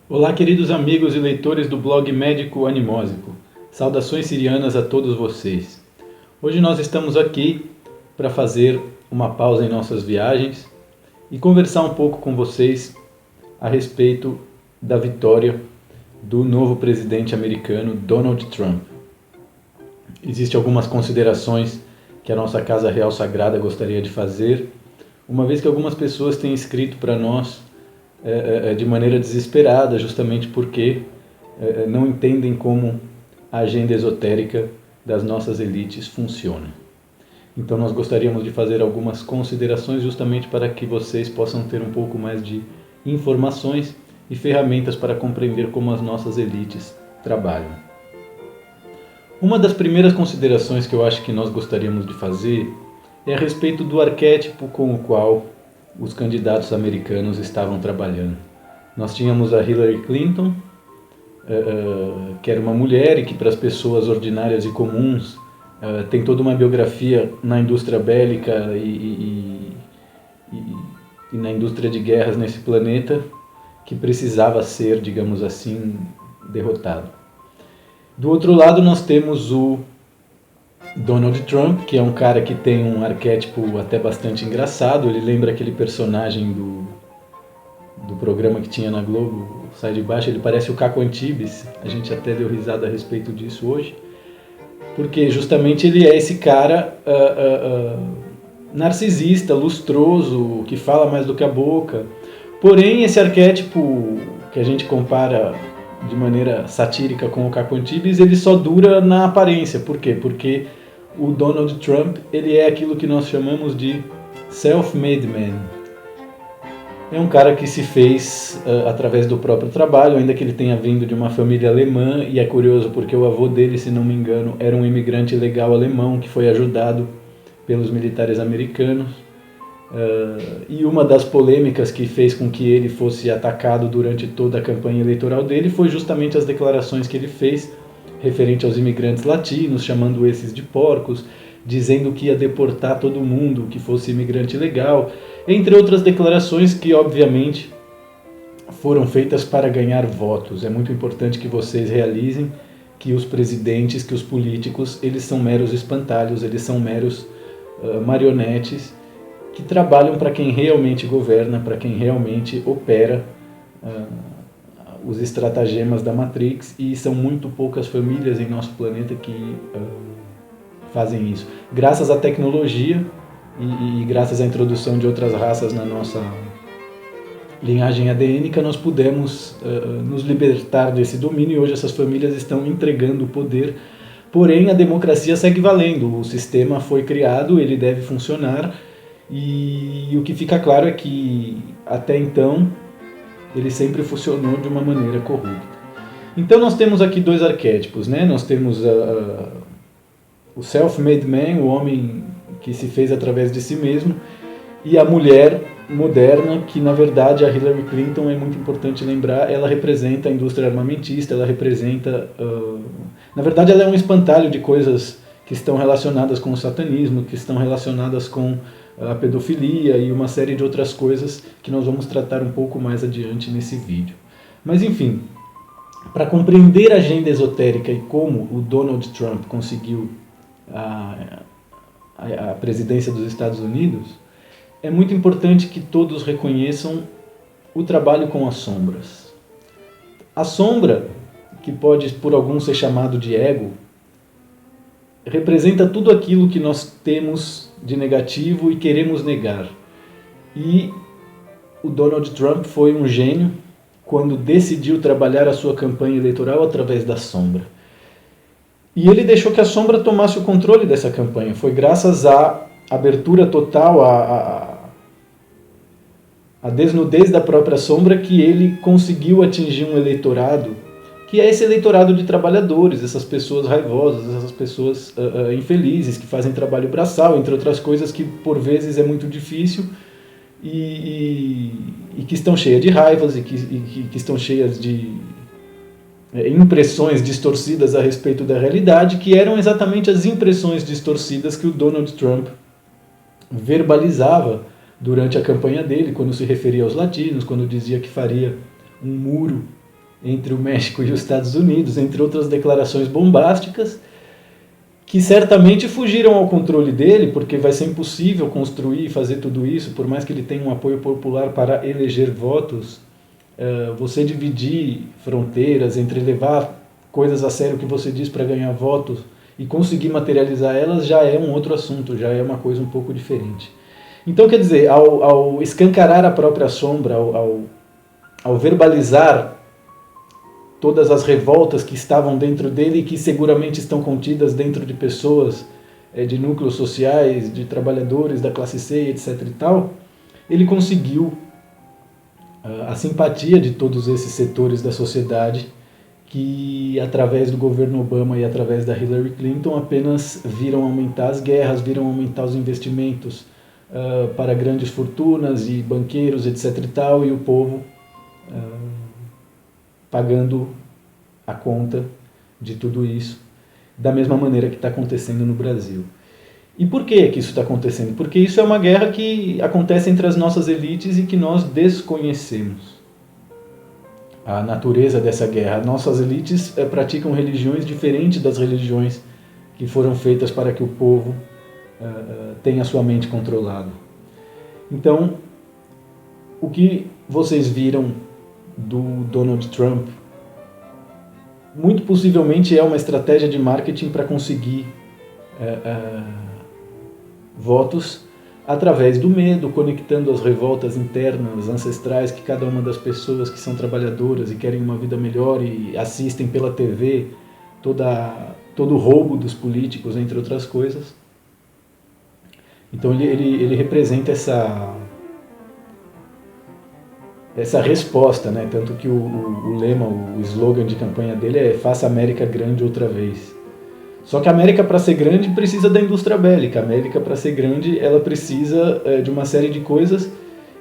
Olá, queridos amigos e leitores do blog Médico Animósico. Saudações sirianas a todos vocês. Hoje nós estamos aqui para fazer uma pausa em nossas viagens e conversar um pouco com vocês a respeito da vitória do novo presidente americano, Donald Trump. Existem algumas considerações que a nossa Casa Real Sagrada gostaria de fazer, uma vez que algumas pessoas têm escrito para nós de maneira desesperada, justamente porque não entendem como a agenda esotérica das nossas elites funciona. Então nós gostaríamos de fazer algumas considerações justamente para que vocês possam ter um pouco mais de informações e ferramentas para compreender como as nossas elites trabalham. Uma das primeiras considerações que eu acho que nós gostaríamos de fazer é a respeito do arquétipo com o qual os candidatos americanos estavam trabalhando. Nós tínhamos a Hillary Clinton, que era uma mulher e que para as pessoas ordinárias e comuns tem toda uma biografia na indústria bélica e na indústria de guerras nesse planeta que precisava ser, digamos assim, derrotado. Do outro lado nós temos o Donald Trump, que é um cara que tem um arquétipo até bastante engraçado. Ele lembra aquele personagem do programa que tinha na Globo, Sai de Baixo. Ele parece o Caco Antibes. A gente até deu risada a respeito disso hoje, porque justamente ele é esse cara narcisista, lustroso, que fala mais do que a boca. Porém, esse arquétipo que a gente compara de maneira satírica com o Caco Antibes, ele só dura na aparência. Por quê? Porque o Donald Trump, ele é aquilo que nós chamamos de self-made man. É um cara que se fez através do próprio trabalho, ainda que ele tenha vindo de uma família alemã, e é curioso porque o avô dele, se não me engano, era um imigrante legal alemão que foi ajudado pelos militares americanos. E uma das polêmicas que fez com que ele fosse atacado durante toda a campanha eleitoral dele foi justamente as declarações que ele fez referente aos imigrantes latinos, chamando esses de porcos, dizendo que ia deportar todo mundo que fosse imigrante legal, entre outras declarações que obviamente foram feitas para ganhar votos. É muito importante que vocês realizem que os presidentes, que os políticos, eles são meros espantalhos, eles são meros marionetes que trabalham para quem realmente governa, para quem realmente opera os estratagemas da Matrix, e são muito poucas famílias em nosso planeta que fazem isso. Graças à tecnologia e graças à introdução de outras raças na nossa linhagem adênica, nós pudemos nos libertar desse domínio, e hoje essas famílias estão entregando o poder. Porém, a democracia segue valendo, o sistema foi criado, ele deve funcionar, e o que fica claro é que, até então, ele sempre funcionou de uma maneira corrupta. Então nós temos aqui dois arquétipos, né? Nós temos o self-made man, o homem que se fez através de si mesmo, e a mulher moderna, que na verdade a Hillary Clinton, é muito importante lembrar, ela representa a indústria armamentista, ela representa... na verdade ela é um espantalho de coisas que estão relacionadas com o satanismo, que estão relacionadas com a pedofilia e uma série de outras coisas que nós vamos tratar um pouco mais adiante nesse vídeo. Mas enfim, para compreender a agenda esotérica e como o Donald Trump conseguiu a presidência dos Estados Unidos, é muito importante que todos reconheçam o trabalho com as sombras. A sombra, que pode por alguns ser chamado de ego, representa tudo aquilo que nós temos de negativo e queremos negar. E o Donald Trump foi um gênio quando decidiu trabalhar a sua campanha eleitoral através da sombra. E ele deixou que a sombra tomasse o controle dessa campanha. Foi graças à abertura total, à desnudez da própria sombra, que ele conseguiu atingir um eleitorado que é esse eleitorado de trabalhadores, essas pessoas raivosas, essas pessoas infelizes, que fazem trabalho braçal, entre outras coisas que por vezes é muito difícil e que estão cheias de raivas e que estão cheias de impressões distorcidas a respeito da realidade, que eram exatamente as impressões distorcidas que o Donald Trump verbalizava durante a campanha dele, quando se referia aos latinos, quando dizia que faria um muro entre o México e os Estados Unidos, entre outras declarações bombásticas, que certamente fugiram ao controle dele, porque vai ser impossível construir e fazer tudo isso, por mais que ele tenha um apoio popular para eleger votos, você dividir fronteiras entre levar coisas a sério que você diz para ganhar votos e conseguir materializar elas já é um outro assunto, já é uma coisa um pouco diferente. Então, quer dizer, ao escancarar a própria sombra, ao verbalizar todas as revoltas que estavam dentro dele e que seguramente estão contidas dentro de pessoas, de núcleos sociais, de trabalhadores da classe C, etc. e tal, ele conseguiu a simpatia de todos esses setores da sociedade que, através do governo Obama e através da Hillary Clinton, apenas viram aumentar as guerras, viram aumentar os investimentos para grandes fortunas e banqueiros, etc. e tal, e o povo pagando a conta de tudo isso, da mesma maneira que está acontecendo no Brasil. E por que isso está acontecendo? Porque isso é uma guerra que acontece entre as nossas elites e que nós desconhecemos a natureza dessa guerra. Nossas elites praticam religiões diferentes das religiões que foram feitas para que o povo tenha sua mente controlada. Então, o que vocês viram do Donald Trump muito possivelmente é uma estratégia de marketing para conseguir votos através do medo, conectando as revoltas internas, ancestrais, que cada uma das pessoas que são trabalhadoras e querem uma vida melhor e assistem pela TV todo o roubo dos políticos, entre outras coisas. Então ele representa essa resposta, né? Tanto que o lema, o slogan de campanha dele é "Faça a América grande outra vez". Só que a América, para ser grande, precisa da indústria bélica. A América, para ser grande, ela precisa de uma série de coisas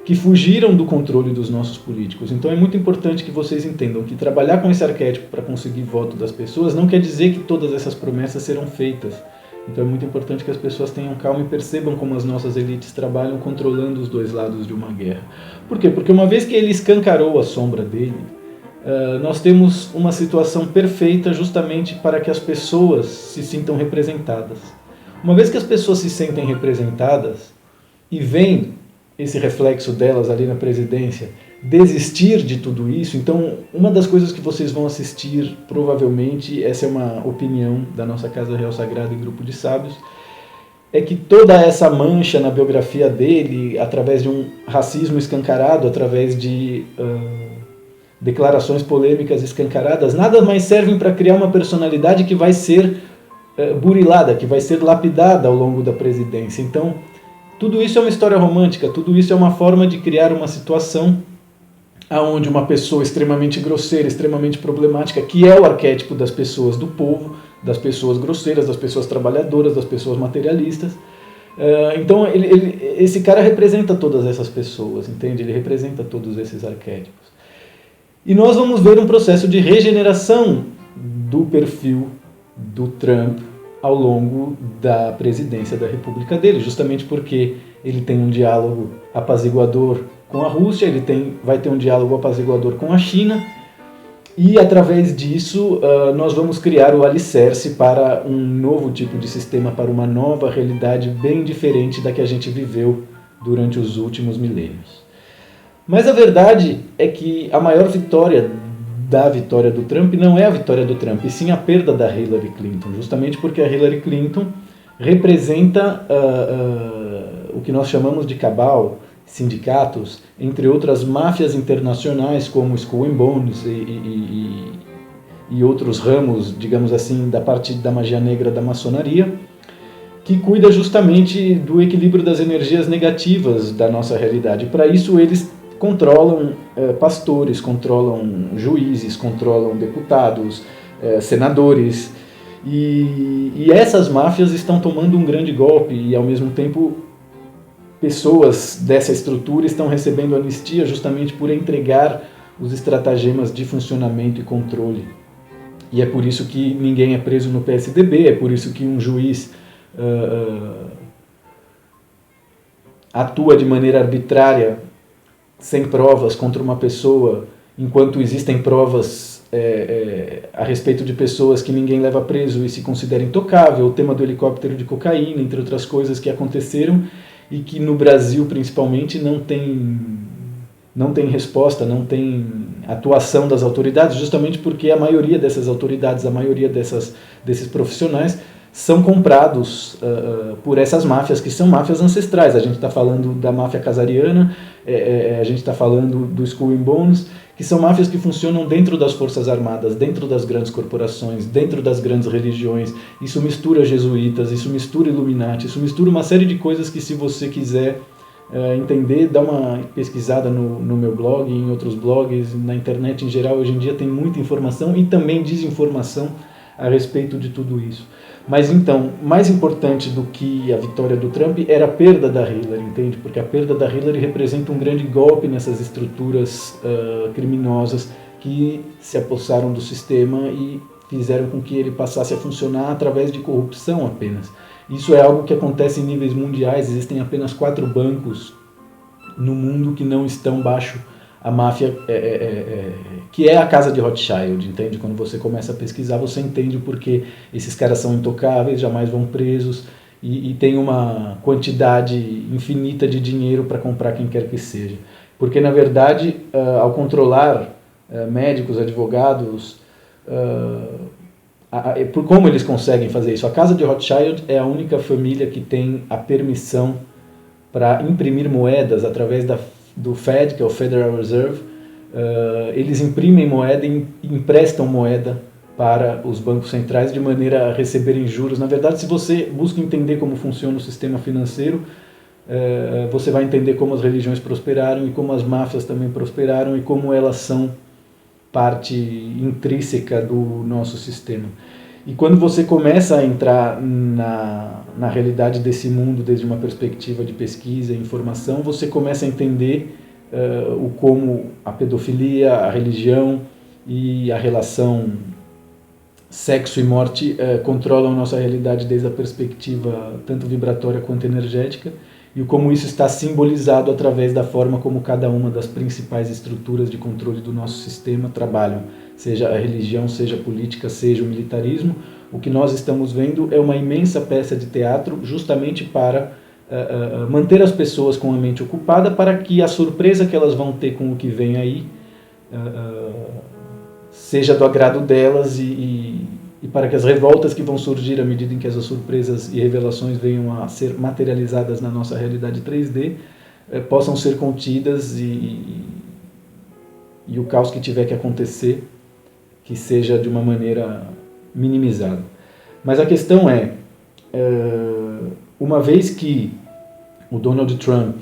que fugiram do controle dos nossos políticos. Então é muito importante que vocês entendam que trabalhar com esse arquétipo para conseguir voto das pessoas não quer dizer que todas essas promessas serão feitas. Então é muito importante que as pessoas tenham calma e percebam como as nossas elites trabalham controlando os dois lados de uma guerra. Por quê? Porque uma vez que ele escancarou a sombra dele, nós temos uma situação perfeita justamente para que as pessoas se sintam representadas. Uma vez que as pessoas se sentem representadas e veem esse reflexo delas ali na presidência desistir de tudo isso, então uma das coisas que vocês vão assistir, provavelmente, essa é uma opinião da nossa Casa Real Sagrada e Grupo de Sábios, é que toda essa mancha na biografia dele, através de um racismo escancarado, através de declarações polêmicas escancaradas, nada mais servem para criar uma personalidade que vai ser burilada, que vai ser lapidada ao longo da presidência. Então, tudo isso é uma história romântica, tudo isso é uma forma de criar uma situação onde uma pessoa extremamente grosseira, extremamente problemática, que é o arquétipo das pessoas do povo, das pessoas grosseiras, das pessoas trabalhadoras, das pessoas materialistas. Então, esse cara representa todas essas pessoas, entende? Ele representa todos esses arquétipos. E nós vamos ver um processo de regeneração do perfil do Trump ao longo da presidência da República dele, justamente porque ele tem um diálogo apaziguador com a Rússia, vai ter um diálogo apaziguador com a China, e através disso nós vamos criar o alicerce para um novo tipo de sistema, para uma nova realidade bem diferente da que a gente viveu durante os últimos milênios. Mas a verdade é que a maior vitória da vitória do Trump não é a vitória do Trump, e sim a perda da Hillary Clinton, justamente porque a Hillary Clinton representa o que nós chamamos de cabal, sindicatos, entre outras máfias internacionais como Skull and Bones e outros ramos, digamos assim, da parte da magia negra da maçonaria, que cuida justamente do equilíbrio das energias negativas da nossa realidade. Para isso eles controlam pastores, controlam juízes, controlam deputados, senadores, e essas máfias estão tomando um grande golpe e, ao mesmo tempo, pessoas dessa estrutura estão recebendo anistia justamente por entregar os estratagemas de funcionamento e controle. E é por isso que ninguém é preso no PSDB, é por isso que um juiz atua de maneira arbitrária, sem provas, contra uma pessoa, enquanto existem provas a respeito de pessoas que ninguém leva preso e se considera intocável, o tema do helicóptero de cocaína, entre outras coisas que aconteceram e que no Brasil principalmente não tem resposta, não tem atuação das autoridades, justamente porque a maioria dessas autoridades, a maioria desses profissionais são comprados por essas máfias, que são máfias ancestrais. A gente está falando da máfia casariana, a gente está falando do Skull and Bones, que são máfias que funcionam dentro das forças armadas, dentro das grandes corporações, dentro das grandes religiões. Isso mistura jesuítas, isso mistura Illuminati, isso mistura uma série de coisas que, se você quiser entender, dá uma pesquisada no meu blog, em outros blogs, na internet em geral. Hoje em dia tem muita informação e também desinformação a respeito de tudo isso. Mas então, mais importante do que a vitória do Trump era a perda da Hillary, entende? Porque a perda da Hillary representa um grande golpe nessas estruturas criminosas que se apossaram do sistema e fizeram com que ele passasse a funcionar através de corrupção apenas. Isso é algo que acontece em níveis mundiais. Existem apenas 4 bancos no mundo que não estão baixo a máfia, que é a casa de Rothschild, entende? Quando você começa a pesquisar, você entende porque esses caras são intocáveis, jamais vão presos e tem uma quantidade infinita de dinheiro para comprar quem quer que seja. Porque, na verdade, ao controlar médicos, advogados, por como eles conseguem fazer isso? A casa de Rothschild é a única família que tem a permissão para imprimir moedas através do Fed, que é o Federal Reserve. Eles imprimem moeda e emprestam moeda para os bancos centrais de maneira a receberem juros. Na verdade, se você busca entender como funciona o sistema financeiro, você vai entender como as religiões prosperaram e como as máfias também prosperaram e como elas são parte intrínseca do nosso sistema. E quando você começa a entrar na realidade desse mundo desde uma perspectiva de pesquisa e informação, você começa a entender como a pedofilia, a religião e a relação sexo e morte controlam a nossa realidade desde a perspectiva tanto vibratória quanto energética, e como isso está simbolizado através da forma como cada uma das principais estruturas de controle do nosso sistema trabalham, seja a religião, seja a política, seja o militarismo. O que nós estamos vendo é uma imensa peça de teatro justamente para manter as pessoas com a mente ocupada, para que a surpresa que elas vão ter com o que vem aí seja do agrado delas e para que as revoltas que vão surgir à medida em que essas surpresas e revelações venham a ser materializadas na nossa realidade 3D possam ser contidas e o caos que tiver que acontecer que seja de uma maneira minimizada. Mas a questão é, uma vez que o Donald Trump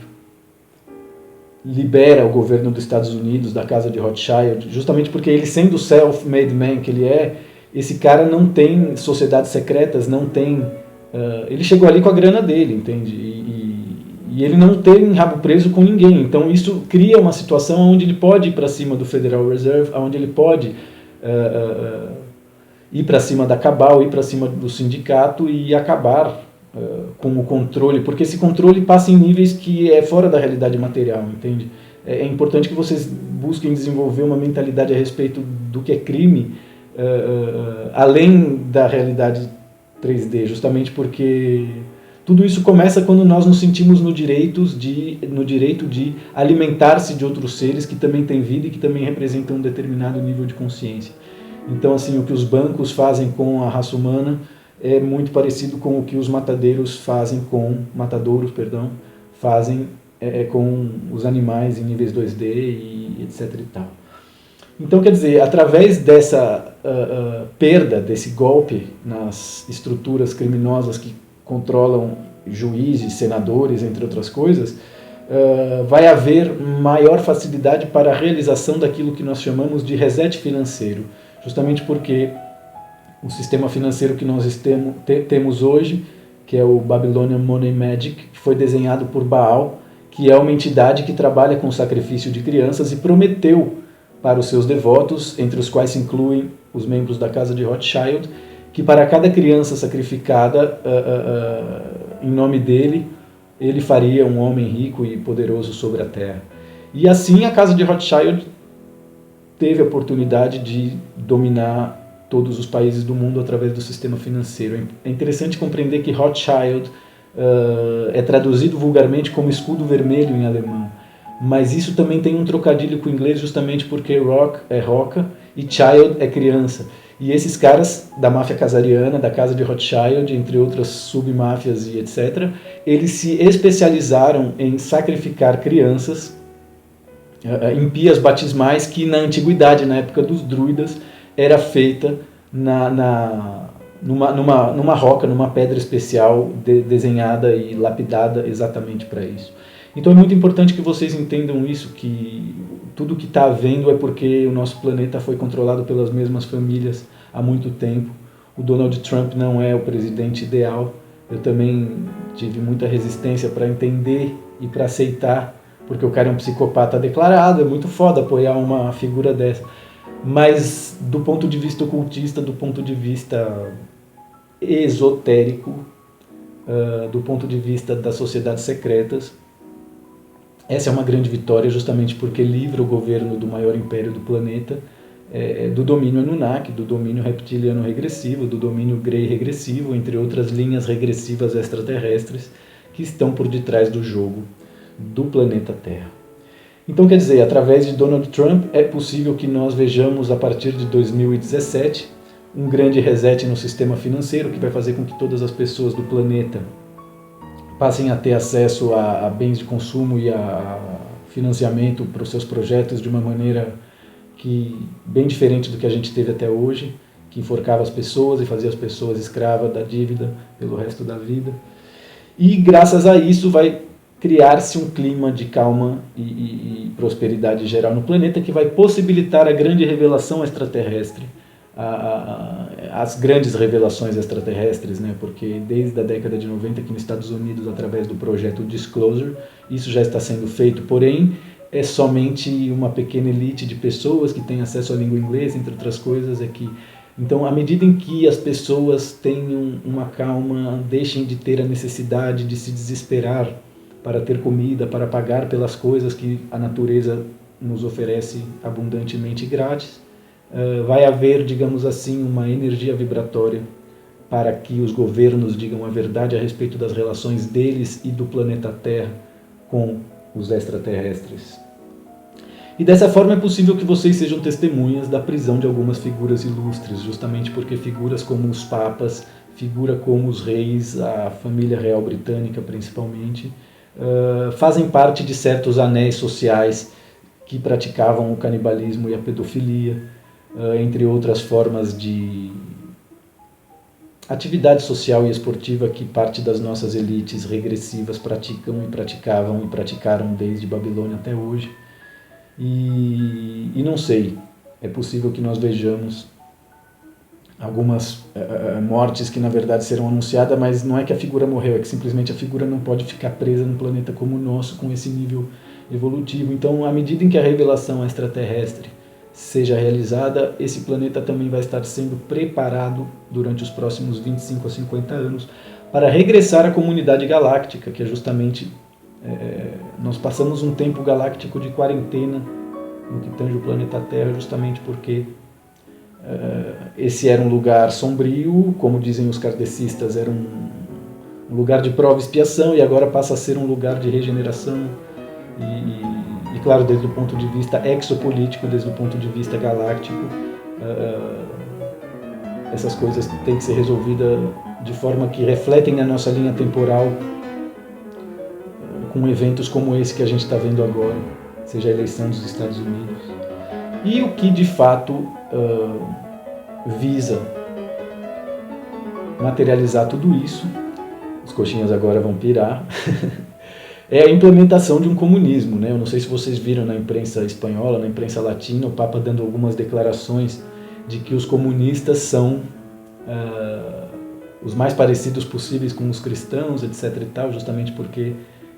libera o governo dos Estados Unidos da casa de Rothschild, justamente porque ele, sendo o self-made man que ele é, esse cara não tem sociedades secretas, não tem... ele chegou ali com a grana dele, entende? E ele não tem rabo preso com ninguém. Então isso cria uma situação onde ele pode ir para cima do Federal Reserve, onde ele pode ir para cima da Cabal, ir para cima do sindicato e acabar com o controle, porque esse controle passa em níveis que é fora da realidade material, entende? É importante que vocês busquem desenvolver uma mentalidade a respeito do que é crime, além da realidade 3D, justamente porque tudo isso começa quando nós nos sentimos no direito de alimentar-se de outros seres que também têm vida e que também representam um determinado nível de consciência. Então, assim, o que os bancos fazem com a raça humana é muito parecido com o que os matadouros fazem com os animais em níveis 2D e etc e tal. Então, quer dizer, através dessa perda, desse golpe nas estruturas criminosas que controlam juízes, senadores, entre outras coisas, vai haver maior facilidade para a realização daquilo que nós chamamos de reset financeiro, justamente porque o sistema financeiro que nós temos hoje, que é o Babylonian Money Magic, que foi desenhado por Baal, que é uma entidade que trabalha com o sacrifício de crianças e prometeu para os seus devotos, entre os quais se incluem os membros da casa de Rothschild, que para cada criança sacrificada em nome dele, ele faria um homem rico e poderoso sobre a terra. E assim a casa de Rothschild teve a oportunidade de dominar todos os países do mundo através do sistema financeiro. É interessante compreender que Rothschild é traduzido vulgarmente como escudo vermelho em alemão, mas isso também tem um trocadilho com o inglês justamente porque rock é roca e child é criança. E esses caras da máfia casariana, da casa de Rothschild, entre outras submáfias e etc., eles se especializaram em sacrificar crianças em pias batismais que na antiguidade, na época dos druidas, era feita numa roca, numa pedra especial desenhada e lapidada exatamente para isso. Então é muito importante que vocês entendam isso, que tudo que está havendo é porque o nosso planeta foi controlado pelas mesmas famílias há muito tempo. O Donald Trump não é o presidente ideal. Eu também tive muita resistência para entender e para aceitar, porque o cara é um psicopata declarado, é muito foda apoiar uma figura dessa. Mas do ponto de vista ocultista, do ponto de vista esotérico, do ponto de vista das sociedades secretas, essa é uma grande vitória, justamente porque livra o governo do maior império do planeta do domínio Anunnaki, do domínio reptiliano regressivo, do domínio Grey regressivo, entre outras linhas regressivas extraterrestres que estão por detrás do jogo do planeta Terra. Então, quer dizer, através de Donald Trump é possível que nós vejamos a partir de 2017 um grande reset no sistema financeiro que vai fazer com que todas as pessoas do planeta passem a ter acesso a bens de consumo e a financiamento para os seus projetos de uma maneira bem diferente do que a gente teve até hoje, que enforcava as pessoas e fazia as pessoas escravas da dívida pelo resto da vida. E graças a isso vai criar-se um clima de calma e prosperidade geral no planeta que vai possibilitar a grande revelação extraterrestre, as grandes revelações extraterrestres, né? Porque desde a década de 90 aqui nos Estados Unidos, através do projeto Disclosure, isso já está sendo feito, porém é somente uma pequena elite de pessoas que tem acesso à língua inglesa, entre outras coisas. Então, à medida em que as pessoas tenham uma calma, deixem de ter a necessidade de se desesperar para ter comida, para pagar pelas coisas que a natureza nos oferece abundantemente grátis, vai haver, digamos assim, uma energia vibratória para que os governos digam a verdade a respeito das relações deles e do planeta Terra com os extraterrestres. E dessa forma é possível que vocês sejam testemunhas da prisão de algumas figuras ilustres, justamente porque figuras como os papas, figura como os reis, a família real britânica principalmente, fazem parte de certos anéis sociais que praticavam o canibalismo e a pedofilia, entre outras formas de atividade social e esportiva que parte das nossas elites regressivas praticam e praticavam e praticaram desde Babilônia até hoje. E não sei, é possível que nós vejamos algumas mortes que na verdade serão anunciadas, mas não é que a figura morreu, é que simplesmente a figura não pode ficar presa num planeta como o nosso, com esse nível evolutivo. Então, à medida em que a revelação extraterrestre seja realizada, esse planeta também vai estar sendo preparado durante os próximos 25 a 50 anos para regressar à comunidade galáctica, que é justamente... nós passamos um tempo galáctico de quarentena no que tange o planeta Terra, justamente porque esse era um lugar sombrio, como dizem os kardecistas, era um lugar de prova e expiação, e agora passa a ser um lugar de regeneração e claro, desde o ponto de vista exopolítico, desde o ponto de vista galáctico, essas coisas têm que ser resolvidas de forma que refletem na nossa linha temporal, com eventos como esse que a gente está vendo agora, seja a eleição dos Estados Unidos. E o que de fato visa materializar tudo isso, os coxinhas agora vão pirar, é a implementação de um comunismo, né? Eu não sei se vocês viram na imprensa espanhola, na imprensa latina, o Papa dando algumas declarações de que os comunistas são os mais parecidos possíveis com os cristãos, etc. e tal, justamente porque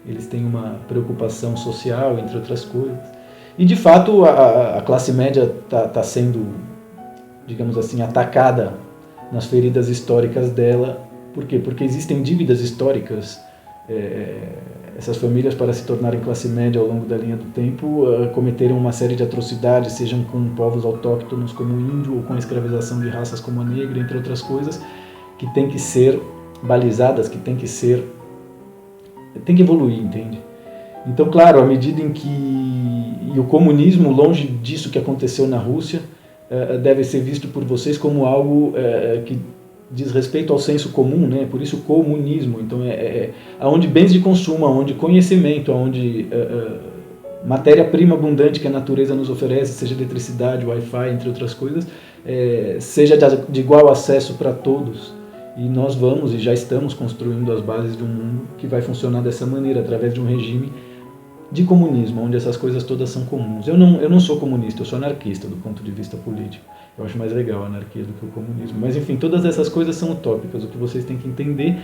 eles têm uma preocupação social, entre outras coisas. E, de fato, a classe média está sendo, digamos assim, atacada nas feridas históricas dela. Por quê? Porque existem dívidas históricas essas famílias, para se tornarem classe média ao longo da linha do tempo, cometeram uma série de atrocidades, sejam com povos autóctonos como o índio ou com a escravização de raças como a negra, entre outras coisas, que tem que ser balizadas, que tem que evoluir, entende? Então, claro, à medida em que e o comunismo, longe disso que aconteceu na Rússia, deve ser visto por vocês como algo que diz respeito ao senso comum, né? Por isso comunismo. Então, aonde bens de consumo, aonde conhecimento, aonde matéria-prima abundante que a natureza nos oferece, seja eletricidade, Wi-Fi, entre outras coisas, seja de igual acesso para todos. E nós vamos e já estamos construindo as bases de um mundo que vai funcionar dessa maneira, através de um regime de comunismo, onde essas coisas todas são comuns. Eu não sou comunista, eu sou anarquista do ponto de vista político. Eu acho mais legal a anarquia do que o comunismo. Mas enfim, todas essas coisas são utópicas. O que vocês têm que entender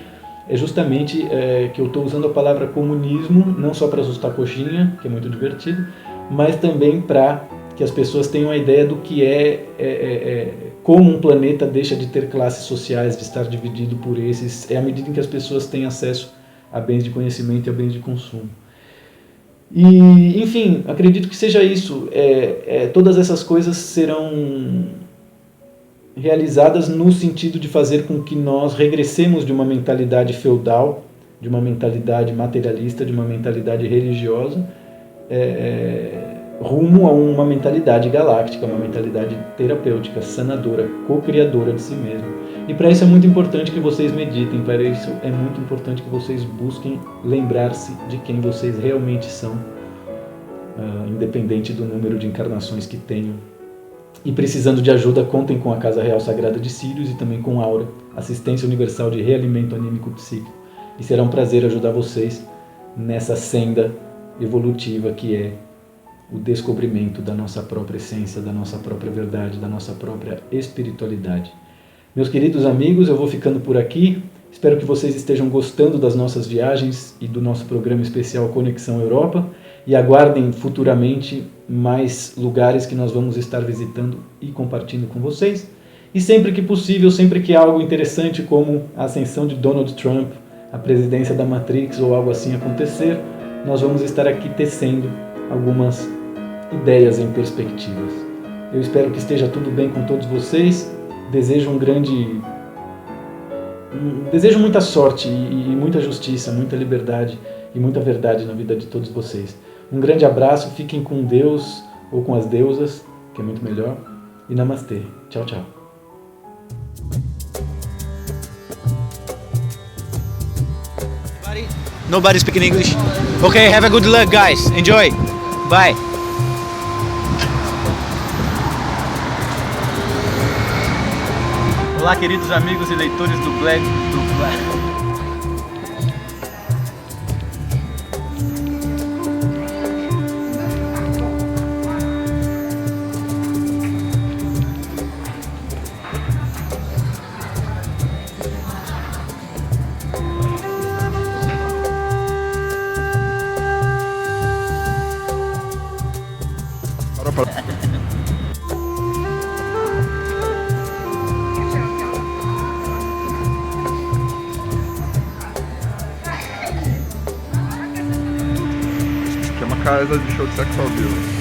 é justamente que eu estou usando a palavra comunismo não só para assustar a coxinha, que é muito divertido, mas também para que as pessoas tenham a ideia do que como um planeta deixa de ter classes sociais, de estar dividido por esses, à medida em que as pessoas têm acesso a bens de conhecimento e a bens de consumo. E, enfim, acredito que seja isso. Todas essas coisas serão realizadas no sentido de fazer com que nós regressemos de uma mentalidade feudal, de uma mentalidade materialista, de uma mentalidade religiosa, rumo a uma mentalidade galáctica, uma mentalidade terapêutica, sanadora, co-criadora de si mesmo. E para isso é muito importante que vocês meditem, para isso é muito importante que vocês busquem lembrar-se de quem vocês realmente são, independente do número de encarnações que tenham. E precisando de ajuda, contem com a Casa Real Sagrada de Sirius e também com Aura, Assistência Universal de Realimento Anímico Psíquico. E será um prazer ajudar vocês nessa senda evolutiva que é o descobrimento da nossa própria essência, da nossa própria verdade, da nossa própria espiritualidade. Meus queridos amigos, eu vou ficando por aqui. Espero que vocês estejam gostando das nossas viagens e do nosso programa especial Conexão Europa e aguardem futuramente mais lugares que nós vamos estar visitando e compartilhando com vocês. E sempre que possível, sempre que algo interessante como a ascensão de Donald Trump à presidência da Matrix ou algo assim acontecer, nós vamos estar aqui tecendo algumas ideias em perspectivas. Eu espero que esteja tudo bem com todos vocês. Desejo muita sorte e muita justiça, muita liberdade e muita verdade na vida de todos vocês. Um grande abraço, fiquem com Deus ou com as deusas, que é muito melhor, e namastê. Tchau, tchau. Nobody speaking English? Okay, have a good luck, guys. Enjoy. Bye. Olá, queridos amigos e leitores do Black. Casa de show de sexo ao vivo.